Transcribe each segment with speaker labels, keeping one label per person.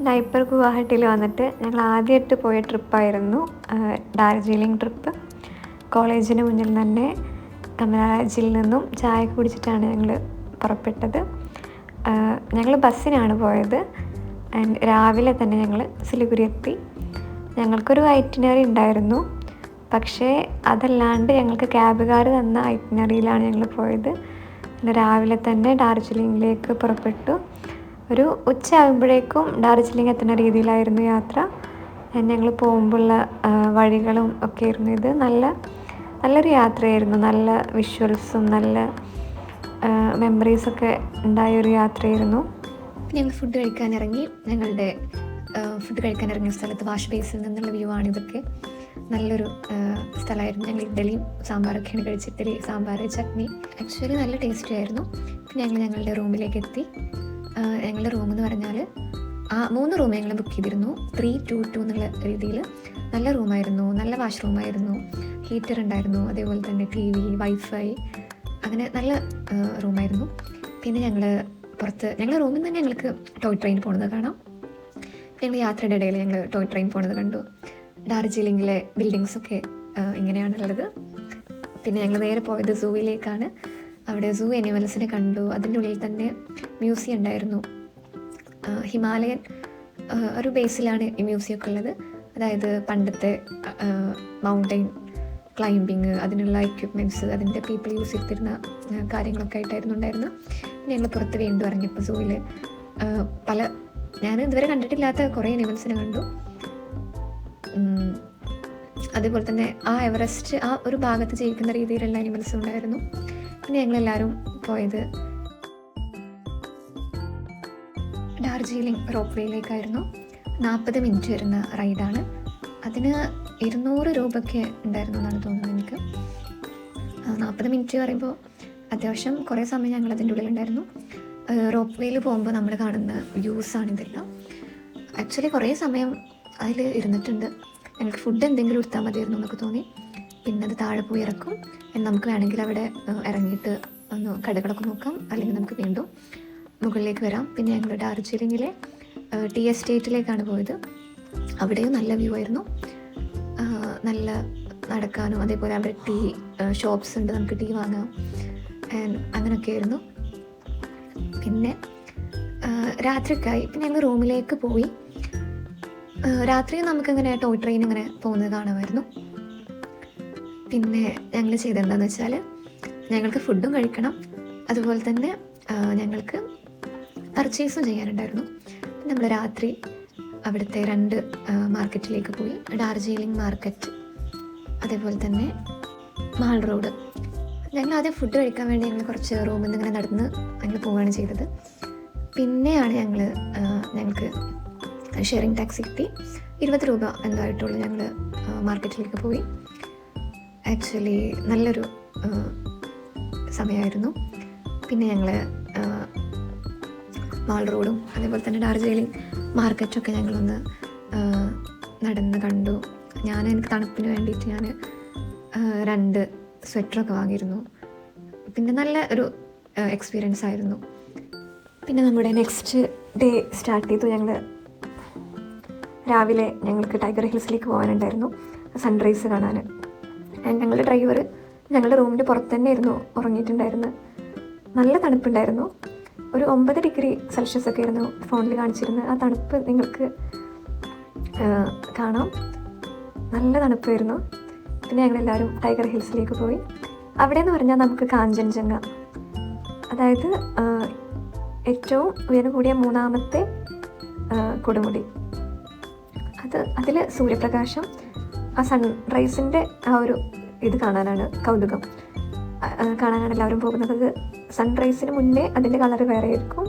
Speaker 1: നൈപ്പർ ഗുവാഹട്ടിയിൽ വന്നിട്ട് ഞങ്ങൾ ആദ്യമായിട്ട് പോയ ട്രിപ്പായിരുന്നു ഡാർജിലിംഗ് ട്രിപ്പ്. കോളേജിന് മുന്നിൽ തന്നെ കമലാജിൽ നിന്നും ചായ കുടിച്ചിട്ടാണ് ഞങ്ങൾ പുറപ്പെട്ടത്. ഞങ്ങൾ ബസ്സിനാണ് പോയത്. ആൻഡ് രാവിലെ തന്നെ ഞങ്ങൾ സിലിഗുരി എത്തി. ഞങ്ങൾക്കൊരു ഐറ്റിനറി ഉണ്ടായിരുന്നു, പക്ഷേ അതല്ലാണ്ട് ഞങ്ങൾക്ക് ക്യാബുകാർ തന്ന ഐറ്റിനറിയിലാണ് ഞങ്ങൾ പോയത്. രാവിലെ തന്നെ ഡാർജിലിംഗിലേക്ക് പുറപ്പെട്ടു. ഒരു ഉച്ച ആകുമ്പോഴേക്കും ഡാർജിലിംഗ് എത്തുന്ന രീതിയിലായിരുന്നു യാത്ര. ഞങ്ങൾ പോകുമ്പോഴുള്ള വഴികളും ഒക്കെ ആയിരുന്നു ഇത്. നല്ലൊരു യാത്രയായിരുന്നു. നല്ല വിഷ്വൽസും നല്ല മെമ്മറീസൊക്കെ ഉണ്ടായൊരു യാത്രയായിരുന്നു. ഞങ്ങൾ ഫുഡ് കഴിക്കാനിറങ്ങി. ഞങ്ങളുടെ ഫുഡ് കഴിക്കാനിറങ്ങിയ സ്ഥലത്ത് വാഷ് ബേസിൽ നിന്നുള്ള വ്യൂ ആണിതൊക്കെ. നല്ലൊരു സ്ഥലമായിരുന്നു. ഞങ്ങൾ ഇഡ്ഡലിയും സാമ്പാറൊക്കെയാണ് കഴിച്ചത്. ഇഡ്ഡലി, സാമ്പാർ, ചട്നി. ആക്ച്വലി നല്ല ടേസ്റ്റി ആയിരുന്നു. പിന്നെ ഞങ്ങളുടെ റൂമിലേക്ക് എത്തി. ഞങ്ങളുടെ റൂമെന്ന് പറഞ്ഞാൽ 3 റൂം ഞങ്ങൾ ബുക്ക് ചെയ്തിരുന്നു. 3-2-2 എന്നുള്ള രീതിയിൽ. നല്ല റൂമായിരുന്നു, നല്ല വാഷ്റൂമായിരുന്നു, ഹീറ്റർ ഉണ്ടായിരുന്നു, അതേപോലെ തന്നെ TV, വൈഫൈ, അങ്ങനെ നല്ല റൂമായിരുന്നു. പിന്നെ ഞങ്ങളുടെ റൂമിൽ നിന്ന് തന്നെ ഞങ്ങൾക്ക് ടോയ് ട്രെയിൻ പോകുന്നത് കാണാം. ഞങ്ങൾ യാത്രയുടെ ഇടയിൽ ഞങ്ങൾ ടോയ് ട്രെയിൻ പോകുന്നത് കണ്ടു. ഡാർജിലിംഗിലെ ബിൽഡിങ്സൊക്കെ ഇങ്ങനെയാണുള്ളത്. പിന്നെ ഞങ്ങൾ നേരെ പോയത് സൂവിലേക്കാണ്. അവിടെ സൂ അനിമൽസിനെ കണ്ടു. അതിൻ്റെ ഉള്ളിൽ തന്നെ മ്യൂസിയം ഉണ്ടായിരുന്നു. ഹിമാലയൻ ഒരു ബേസിലാണ് ഈ മ്യൂസിയമൊക്കെ ഉള്ളത്. അതായത് പണ്ടത്തെ മൗണ്ടെയിൻ ക്ലൈമ്പിങ്, അതിനുള്ള എക്യുപ്മെൻറ്റ്സ്, അതിൻ്റെ പീപ്പിൾ യൂസ് ചെയ്തിരുന്ന കാര്യങ്ങളൊക്കെ ആയിട്ടായിരുന്നു ഉണ്ടായിരുന്നത്. പിന്നെ ഞങ്ങൾ പുറത്ത് വീണ്ടും ഇറങ്ങിയപ്പോൾ സൂവിൽ ഞാൻ ഇതുവരെ കണ്ടിട്ടില്ലാത്ത കുറേ അനിമൽസിനെ കണ്ടു. അതേപോലെ തന്നെ എവറസ്റ്റ് ഒരു ഭാഗത്ത് ജീവിക്കുന്ന രീതിയിലുള്ള അനിമൽസും ഉണ്ടായിരുന്നു. പിന്നെ ഞങ്ങളെല്ലാവരും പോയത് ഡാർജിലിംഗ് റോപ്പ് വേയിലേക്കായിരുന്നു. 40 മിനിറ്റ് വരുന്ന റൈഡാണ്. അതിന് 200 രൂപയൊക്കെ ഉണ്ടായിരുന്നു എന്നാണ് തോന്നുന്നത് എനിക്ക്. 40 മിനിറ്റ് പറയുമ്പോൾ അത്യാവശ്യം കുറേ സമയം ഞങ്ങൾ അതിൻ്റെ ഉള്ളിലുണ്ടായിരുന്നു. റോപ്പ് വേയിൽ പോകുമ്പോൾ നമ്മൾ കാണുന്ന വ്യൂസാണിതെല്ലാം. ആക്ച്വലി കുറേ സമയം അതിൽ ഇരുന്നിട്ടുണ്ട്. ഞങ്ങൾക്ക് ഫുഡ് എന്തെങ്കിലും എടുത്താൽ മതിയായിരുന്നു എന്നൊക്കെ തോന്നി. പിന്നെ അത് താഴെ പോയി ഇറക്കും. നമുക്ക് വേണമെങ്കിൽ അവിടെ ഇറങ്ങിയിട്ട് ഒന്ന് കടകളൊക്കെ നോക്കാം, അല്ലെങ്കിൽ നമുക്ക് വീണ്ടും മുകളിലേക്ക് വരാം. പിന്നെ ഞങ്ങൾ ഡാർജിലിംഗിലെ ടീ എസ്റ്റേറ്റിലേക്കാണ് പോയത്. അവിടെയും നല്ല വ്യൂ ആയിരുന്നു. നല്ല നടക്കാനും, അതേപോലെ അവിടെ ടീ ഷോപ്സ് ഉണ്ട്, നമുക്ക് ടീ വാങ്ങാം, അങ്ങനെയൊക്കെ ആയിരുന്നു. പിന്നെ രാത്രിക്കായി. പിന്നെ ഞങ്ങൾ റൂമിലേക്ക് പോയി. രാത്രി നമുക്കിങ്ങനെ ടോയ് ട്രെയിൻ ഇങ്ങനെ പോകുന്നത് കാണുമായിരുന്നു. പിന്നെ ഞങ്ങൾ ചെയ്തെന്താണെന്ന് വെച്ചാൽ ഞങ്ങൾക്ക് ഫുഡും കഴിക്കണം, അതുപോലെ തന്നെ ഞങ്ങൾക്ക് പർച്ചേസും ചെയ്യാനുണ്ടായിരുന്നു. നമ്മൾ രാത്രി അവിടുത്തെ 2 മാർക്കറ്റിലേക്ക് പോയി. ഡാർജിലിംഗ് മാർക്കറ്റ്, അതേപോലെ തന്നെ മാൾ റോഡ്. ഞങ്ങൾ ആദ്യം ഫുഡ് കഴിക്കാൻ വേണ്ടി ഞങ്ങൾ കുറച്ച് റൂമിൽ നിന്ന് ഇങ്ങനെ നടന്ന് ഞങ്ങൾ പോവുകയാണ് ചെയ്തത്. പിന്നെയാണ് ഞങ്ങൾക്ക് ഷെയറിംഗ് ടാക്സി കിട്ടി. 20 രൂപ എന്തായിട്ടുള്ളൂ. ഞങ്ങൾ മാർക്കറ്റിലേക്ക് പോയി. ആക്ച്വലി നല്ലൊരു സമയമായിരുന്നു. പിന്നെ ഞങ്ങൾ മാൾ റോഡും അതേപോലെ തന്നെ ഡാർജിലിംഗ് മാർക്കറ്റൊക്കെ ഞങ്ങളൊന്ന് നടന്ന് കണ്ടു. എനിക്ക് തണുപ്പിന് വേണ്ടിയിട്ട് ഞാൻ 2 സ്വെറ്ററൊക്കെ വാങ്ങിയിരുന്നു. പിന്നെ നല്ല ഒരു എക്സ്പീരിയൻസ് ആയിരുന്നു. പിന്നെ നമ്മുടെ നെക്സ്റ്റ് ഡേ സ്റ്റാർട്ട് ചെയ്തു. രാവിലെ ഞങ്ങൾക്ക് ടൈഗർ ഹിൽസിലേക്ക് പോകാനുണ്ടായിരുന്നു, സൺറൈസ് കാണാൻ. ഞങ്ങളുടെ ഡ്രൈവർ ഞങ്ങളുടെ റൂമിൻ്റെ പുറത്ത് തന്നെ ഇരുന്നു ഉറങ്ങിയിട്ടുണ്ടായിരുന്നു. നല്ല തണുപ്പുണ്ടായിരുന്നു. ഒരു 9 ഡിഗ്രി സെൽഷ്യസ് ഒക്കെ ആയിരുന്നു ഫോണിൽ കാണിച്ചിരുന്നത്. ആ തണുപ്പ് നിങ്ങൾക്ക് കാണാം. നല്ല തണുപ്പായിരുന്നു. പിന്നെ ഞങ്ങളെല്ലാവരും ടൈഗർ ഹിൽസിലേക്ക് പോയി. അവിടെ എന്ന് പറഞ്ഞാൽ നമുക്ക് കാഞ്ചൻജംഗ, അതായത് ഏറ്റവും ഉയരം കൂടിയ 3ാമത്തെ കൊടുമുടി, അതിൽ സൂര്യപ്രകാശം, ആ സൺറൈസിൻ്റെ ആ ഒരു ഇത് കാണാനാണ് കൗതുകം. കാണാനാണ് എല്ലാവരും പോകുന്നത്. അത് സൺറൈസിന് മുന്നേ അതിൻ്റെ കളറ് വേറെ ആയിരിക്കും.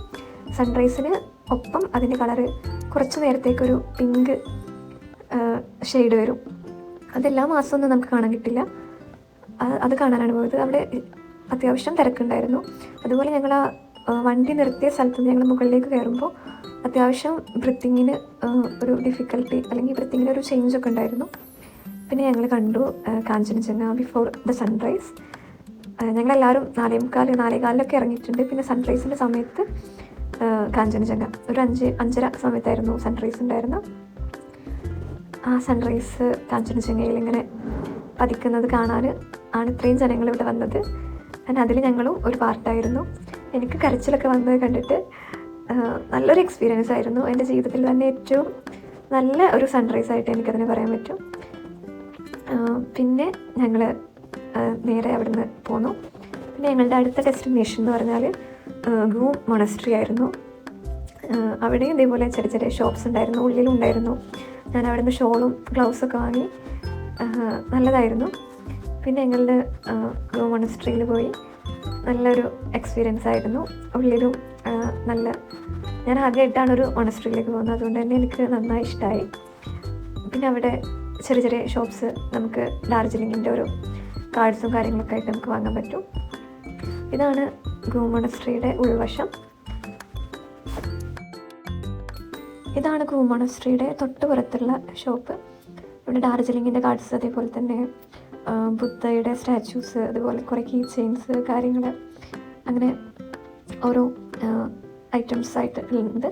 Speaker 1: സൺറൈസിന് ഒപ്പം അതിൻ്റെ കളറ് കുറച്ച് നേരത്തേക്കൊരു പിങ്ക് ഷെയ്ഡ് വരും. അതെല്ലാ മാസമൊന്നും നമുക്ക് കാണാൻ കിട്ടില്ല. അത് കാണാനാണ് പോയത്. അവിടെ അത്യാവശ്യം തിരക്കുണ്ടായിരുന്നു. അതുപോലെ ഞങ്ങൾ വണ്ടി നിർത്തിയ സ്ഥലത്ത് നിന്ന് ഞങ്ങൾ മുകളിലേക്ക് കയറുമ്പോൾ അത്യാവശ്യം ബ്രീത്തിങ്ങിന് ഒരു ഡിഫിക്കൽട്ടി, അല്ലെങ്കിൽ ബ്രീത്തിങ്ങിന് ഒരു ചേഞ്ചൊക്കെ ഉണ്ടായിരുന്നു. പിന്നെ ഞങ്ങൾ കണ്ടു കാഞ്ചനജംഗ ബിഫോർ ദ സൺറൈസ്. ഞങ്ങളെല്ലാവരും 4:45, 4:15 ഇറങ്ങിയിട്ടുണ്ട്. പിന്നെ സൺറൈസിൻ്റെ സമയത്ത് കാഞ്ചനജംഗ. ഒരു 5-5:30 സമയത്തായിരുന്നു സൺറൈസ് ഉണ്ടായിരുന്നത്. ആ സൺറൈസ് കാഞ്ചനജംഗയിൽ ഇങ്ങനെ പതിക്കുന്നത് കാണാൻ ആണ് ഇത്രയും ജനങ്ങൾ ഇവിടെ വന്നത്. അതിൽ ഞങ്ങളും ഒരു പാർട്ടായിരുന്നു. എനിക്ക് കരച്ചിലൊക്കെ വന്നത് കണ്ടിട്ട് നല്ലൊരു എക്സ്പീരിയൻസ് ആയിരുന്നു. എൻ്റെ ജീവിതത്തിൽ തന്നെ ഏറ്റവും നല്ല ഒരു സൺറൈസ് ആയിട്ട് എനിക്കതിനെ പറയാൻ പറ്റും. പിന്നെ ഞങ്ങൾ നേരെ അവിടുന്ന് പോന്നു. പിന്നെ ഞങ്ങളുടെ അടുത്ത ഡെസ്റ്റിനേഷൻ എന്ന് പറഞ്ഞാൽ ഗൂം മൊണസ്ട്രി ആയിരുന്നു. അവിടെയും ഇതേപോലെ ചെറിയ ചെറിയ ഷോപ്സ് ഉണ്ടായിരുന്നു, ഉള്ളിലുണ്ടായിരുന്നു. ഞാൻ അവിടുന്ന് ഷോളും ഗ്ലൗസൊക്കെ വാങ്ങി. നല്ലതായിരുന്നു. പിന്നെ ഞങ്ങളുടെ ഗൂം മൊണസ്ട്രിയിൽ പോയി. നല്ലൊരു എക്സ്പീരിയൻസ് ആയിരുന്നു. ഉള്ളിലും ഞാൻ ആദ്യമായിട്ടാണ് ഒരു മൊണസ്ട്രിയിലേക്ക് പോകുന്നത്, അതുകൊണ്ട് തന്നെ എനിക്ക് നന്നായി ഇഷ്ടമായി. പിന്നെ അവിടെ ചെറിയ ചെറിയ ഷോപ്സ് നമുക്ക് ഡാർജിലിങ്ങിൻ്റെ ഒരു കാർഡ്സും കാര്യങ്ങളൊക്കെ ആയിട്ട് നമുക്ക് വാങ്ങാൻ പറ്റും. ഇതാണ് ഗൂം മൊണസ്ട്രിയുടെ ഉൾവശം. ഇതാണ് ഗൂം മൊണസ്ട്രിയുടെ തൊട്ട് പുറത്തുള്ള ഷോപ്പ്. ഇവിടെ ഡാർജിലിങ്ങിൻ്റെ കാർഡ്സ്, അതേപോലെ തന്നെ ബുദ്ധയുടെ സ്റ്റാച്യൂസ്, അതുപോലെ കുറേ കീ ചെയിൻസ് കാര്യങ്ങൾ, അങ്ങനെ ഓരോ ഐറ്റംസ് ആയിട്ട് ഉണ്ട്.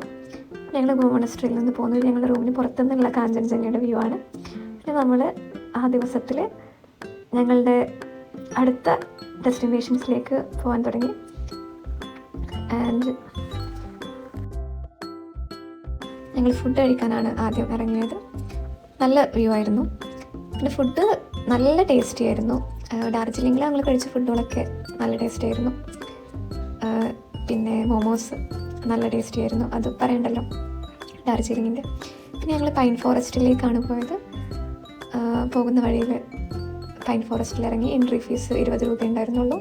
Speaker 1: ഞങ്ങൾ ഗൂം മൊണസ്ട്രിയിൽ നിന്ന് പോകുന്നത് ഞങ്ങളുടെ റൂമിന് പുറത്തുനിന്നുള്ള കാഞ്ചനജംഗയുടെ വ്യൂ ആണ്. പിന്നെ നമ്മൾ ആ ദിവസത്തിൽ ഞങ്ങളുടെ അടുത്ത ഡെസ്റ്റിനേഷൻസിലേക്ക് പോകാൻ തുടങ്ങി. ആൻഡ് ഞങ്ങൾ ഫുഡ് കഴിക്കാനാണ് ആദ്യം ഇറങ്ങിയത്. നല്ല വ്യൂ ആയിരുന്നു. പിന്നെ ഫുഡ് നല്ല ടേസ്റ്റി ആയിരുന്നു. ഡാർജിലിങ്ങിൽ ഞങ്ങൾ കഴിച്ച ഫുഡുകളൊക്കെ നല്ല ടേസ്റ്റി ആയിരുന്നു. പിന്നെ മോമോസ് നല്ല ടേസ്റ്റി ആയിരുന്നു, അത് പറയണ്ടല്ലോ ഡാർജിലിങ്ങിൻ്റെ. പിന്നെ ഞങ്ങൾ പൈൻ ഫോറസ്റ്റിലേക്കാണ് പോയത്. പോകുന്ന വഴിയിൽ പൈൻ ഫോറസ്റ്റിൽ ഇറങ്ങി. എൻട്രി ഫീസ് 20 രൂപ ഉണ്ടായിരുന്നുള്ളൂ.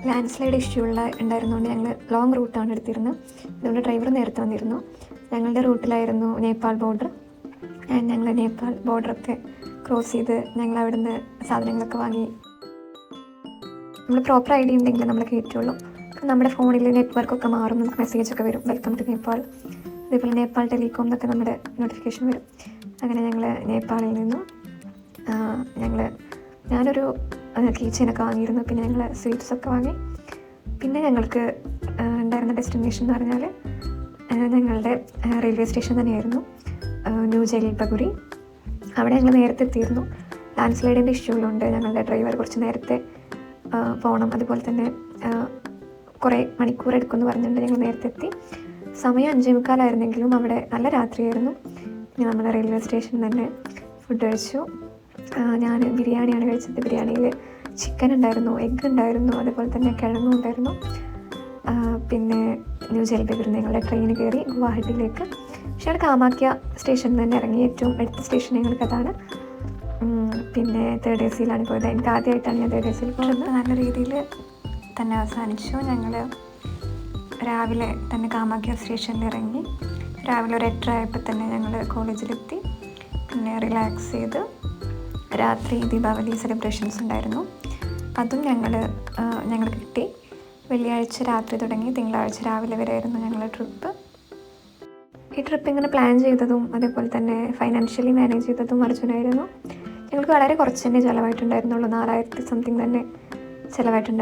Speaker 1: ലാൻഡ് സ്ലൈഡ് ഇഷ്യൂ ഉണ്ടായിരുന്നുകൊണ്ട് ഞങ്ങൾ ലോങ് റൂട്ടാണ് എടുത്തിരുന്നത്. അതുകൊണ്ട് ഡ്രൈവർ നേരത്തെ വന്നിരുന്നു. ഞങ്ങളുടെ റൂട്ടിലായിരുന്നു നേപ്പാൾ ബോർഡർ. ഞങ്ങൾ നേപ്പാൾ ബോർഡറൊക്കെ ക്രോസ് ചെയ്ത് ഞങ്ങൾ അവിടുന്ന് സാധനങ്ങളൊക്കെ വാങ്ങി. നമ്മൾ പ്രോപ്പർ ഐ ഡി ഉണ്ടെങ്കിൽ നമ്മൾ കയറ്റുള്ളൂ. നമ്മുടെ ഫോണിൽ നെറ്റ്വർക്കൊക്കെ മാറും, നമുക്ക് മെസ്സേജൊക്കെ വരും, വെൽക്കം ടു നേപ്പാൾ. അതേപോലെ നേപ്പാൾ ടെലികോം എന്നൊക്കെ നമ്മുടെ നോട്ടിഫിക്കേഷൻ വരും. അങ്ങനെ ഞങ്ങൾ നേപ്പാളിൽ നിന്നും ഞാനൊരു കീ ചെയിനൊക്കെ വാങ്ങിയിരുന്നു. പിന്നെ ഞങ്ങൾ സ്വീറ്റ്സൊക്കെ വാങ്ങി. പിന്നെ ഞങ്ങൾക്ക് ഉണ്ടായിരുന്ന ഡെസ്റ്റിനേഷൻ എന്ന് പറഞ്ഞാൽ ഞങ്ങളുടെ റെയിൽവേ സ്റ്റേഷൻ തന്നെയായിരുന്നു, ന്യൂ ജൽപൈഗുരി. അവിടെ ഞങ്ങൾ നേരത്തെ എത്തിയിരുന്നു. ലാൻഡ് സ്ലൈഡിൻ്റെ ഇഷ്യൂ ഉള്ളതുകൊണ്ട് ഞങ്ങളുടെ ഡ്രൈവർ കുറച്ച് നേരത്തെ പോകണം, അതുപോലെ തന്നെ കുറേ മണിക്കൂർ എടുക്കുമെന്ന് പറഞ്ഞിട്ടുണ്ട്. ഞങ്ങൾ നേരത്തെ എത്തി. സമയം 5:45 അവിടെ നല്ല രാത്രിയായിരുന്നു. പിന്നെ നമ്മൾ റെയിൽവേ സ്റ്റേഷനിൽ തന്നെ ഫുഡ് കഴിച്ചു. ഞാൻ ബിരിയാണിയാണ് കഴിച്ചത്. ബിരിയാണിയിൽ ചിക്കൻ ഉണ്ടായിരുന്നു, എഗ്ഗ് ഉണ്ടായിരുന്നു, അതുപോലെ തന്നെ കിഴങ്ങും ഉണ്ടായിരുന്നു. പിന്നെ ന്യൂ ജൽപൈഗുരി ഞങ്ങളുടെ ട്രെയിൻ കയറി ഗുവാഹട്ടിയിലേക്ക്. പക്ഷേ അവിടെ കാമാക്യ സ്റ്റേഷനിൽ തന്നെ ഇറങ്ങി. ഏറ്റവും അടുത്ത സ്റ്റേഷൻ ഞങ്ങൾക്ക് അതാണ്. പിന്നെ 3rd AC-യിലാണ് പോയത്. എനിക്ക് ആദ്യമായിട്ടാണ് ഞാൻ 3rd AC-യിൽ പോകുന്നത്. നല്ല രീതിയിൽ തന്നെ അവസാനിച്ചു. ഞങ്ങൾ രാവിലെ തന്നെ കാമാക്യ സ്റ്റേഷനിൽ ഇറങ്ങി. രാവിലെ ഒരു 8:30 ആയപ്പോൾ തന്നെ ഞങ്ങൾ കോളേജിലെത്തി. പിന്നെ റിലാക്സ് ചെയ്ത് രാത്രി ദീപാവലി സെലിബ്രേഷൻസ് ഉണ്ടായിരുന്നു, അതും ഞങ്ങൾ കിട്ടി. വെള്ളിയാഴ്ച രാത്രി തുടങ്ങി തിങ്കളാഴ്ച രാവിലെ വരെ ആയിരുന്നു ഞങ്ങളുടെ ട്രിപ്പ്. ഈ ട്രിപ്പ് ഇങ്ങനെ പ്ലാൻ ചെയ്തതും അതേപോലെ തന്നെ ഫൈനാൻഷ്യലി മാനേജ് ചെയ്തതും അർജുനായിരുന്നു. ഞങ്ങൾക്ക് വളരെ കുറച്ച് തന്നെ ചിലവായിട്ടുണ്ടായിരുന്നുള്ളൂ. 4000 സംതിങ് തന്നെ ചിലവായിട്ടുണ്ടായിരുന്നു.